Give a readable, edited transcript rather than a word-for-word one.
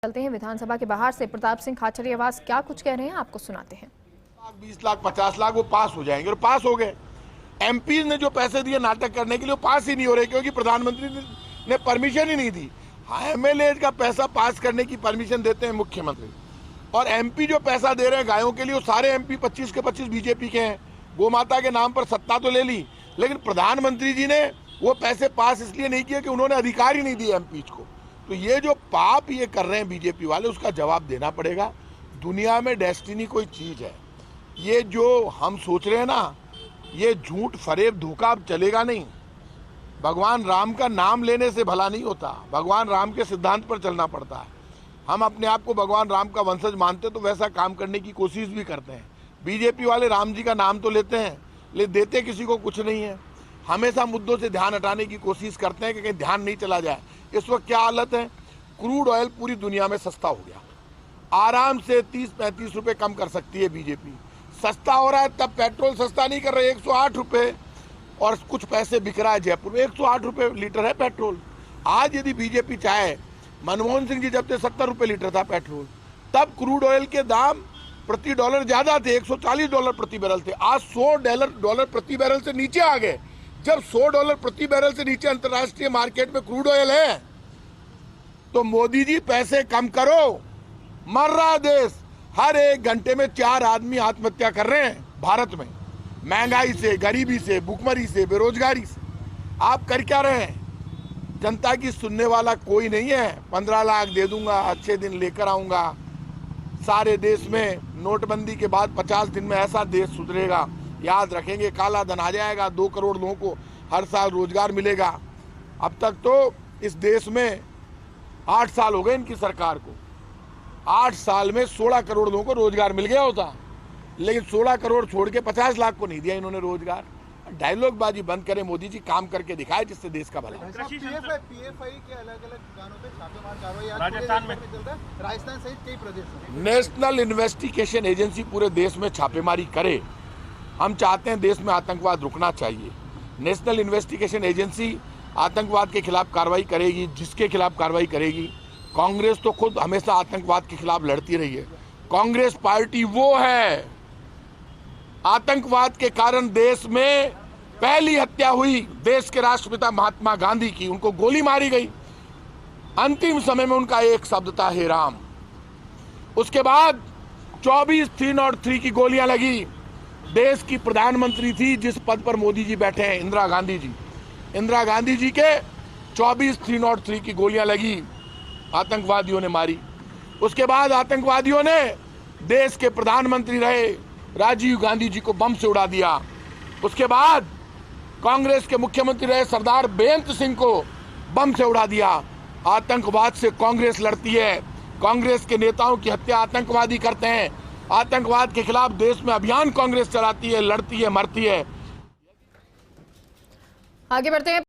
चलते हैं विधानसभा के बाहर से प्रताप सिंह खाचरियावास क्या कुछ कह रहे हैं आपको सुनाते हैं। 20 लाख 50 लाख वो पास हो जाएंगे और पास हो गए। एमपी ने जो पैसे दिए नाटक करने के लिए वो पास ही नहीं हो रहे क्योंकि प्रधानमंत्री ने परमिशन ही नहीं दी। एमएलए का पैसा पास करने की परमिशन देते हैं मुख्यमंत्री, और एमपी जो पैसा दे रहे हैं गायों के लिए वो सारे एमपी 25 के 25 बीजेपी के हैं। गौ माता के नाम पर सत्ता तो ले ली, लेकिन प्रधानमंत्री जी ने वो पैसे पास इसलिए नहीं किए कि उन्होंने अधिकार ही नहीं दिए एमपी को। तो ये जो पाप ये कर रहे हैं बीजेपी वाले, उसका जवाब देना पड़ेगा। दुनिया में डेस्टिनी कोई चीज है, ये जो हम सोच रहे हैं ना, ये झूठ फरेब धोखा अब चलेगा नहीं। भगवान राम का नाम लेने से भला नहीं होता, भगवान राम के सिद्धांत पर चलना पड़ता है। हम अपने आप को भगवान राम का वंशज मानते तो वैसा काम करने की कोशिश भी करते हैं। बीजेपी वाले राम जी का नाम तो लेते हैं, लेकिन देते किसी को कुछ नहीं है। हमेशा मुद्दों से ध्यान हटाने की कोशिश करते हैं कि कहीं ध्यान नहीं चला जाए। इस वक्त क्या हालत है, क्रूड ऑयल पूरी दुनिया में सस्ता हो गया, आराम से 30-35 रुपए कम कर सकती है बीजेपी। सस्ता हो रहा है तब पेट्रोल सस्ता नहीं कर रहे, 108 रुपए और कुछ पैसे बिक रहा है जयपुर में, 108 रुपए लीटर है पेट्रोल। आज यदि बीजेपी चाहे, मनमोहन सिंह जी जब थे 70 रुपए लीटर था पेट्रोल, तब क्रूड ऑयल के दाम प्रति डॉलर ज्यादा थे, $140 प्रति बैरल थे। आज $100 प्रति बैरल से नीचे आ गए। जब $100 प्रति बैरल से नीचे अंतर्राष्ट्रीय मार्केट में क्रूड ऑयल है, तो मोदी जी पैसे कम करो, मर रहा देश। हर 1 घंटे में 4 आदमी आत्महत्या कर रहे हैं भारत में, महंगाई से, गरीबी से, भूखमरी से, बेरोजगारी से। आप कर क्या रहे हैं? जनता की सुनने वाला कोई नहीं है। 15 लाख दे दूंगा, अच्छे दिन लेकर आऊंगा। सारे देश में नोटबंदी के बाद 50 दिन में ऐसा देश सुधरेगा, याद रखेंगे। काला धन आ जाएगा, 2 करोड़ लोगों को हर साल रोजगार मिलेगा। अब तक तो इस देश में 8 साल हो गए इनकी सरकार को, 8 साल में 16 करोड़ लोगों को रोजगार मिल गया होता, लेकिन 16 करोड़ छोड़ के 50 लाख को नहीं दिया इन्होंने रोजगार। डायलॉगबाजी बंद करें मोदी जी, काम करके दिखाए जिससे देश का भला। पीएफआई के अलग-अलग ठिकानों पे छापेमार कार्रवाई राजस्थान में चलता है, राजस्थान सहित कई प्रदेशों में। नेशनल इन्वेस्टिगेशन एजेंसी पूरे देश में छापेमारी करे। हम चाहते हैं देश में आतंकवाद रुकना चाहिए। नेशनल इन्वेस्टिगेशन एजेंसी आतंकवाद के खिलाफ कार्रवाई करेगी, जिसके खिलाफ कार्रवाई करेगी। कांग्रेस तो खुद हमेशा आतंकवाद के खिलाफ लड़ती रही है। कांग्रेस पार्टी वो है, आतंकवाद के कारण देश में पहली हत्या हुई देश के राष्ट्रपिता महात्मा गांधी की, उनको गोली मारी गई। अंतिम समय में उनका एक शब्द था, हे राम। उसके बाद 24 303 की गोलियां लगी। देश की प्रधानमंत्री थी जिस पद पर मोदी जी बैठे हैं, इंदिरा गांधी जी। इंदिरा गांधी जी के 24 303 की गोलियां लगी, आतंकवादियों ने मारी। उसके बाद आतंकवादियों ने देश के प्रधानमंत्री रहे राजीव गांधी जी को बम से उड़ा दिया। उसके बाद कांग्रेस के मुख्यमंत्री रहे सरदार बेअंत सिंह को बम से उड़ा दिया। आतंकवाद से कांग्रेस लड़ती है, कांग्रेस के नेताओं की हत्या आतंकवादी करते हैं। आतंकवाद के खिलाफ देश में अभियान कांग्रेस चलाती है, लड़ती है, मरती है। आगे बढ़ते हैं।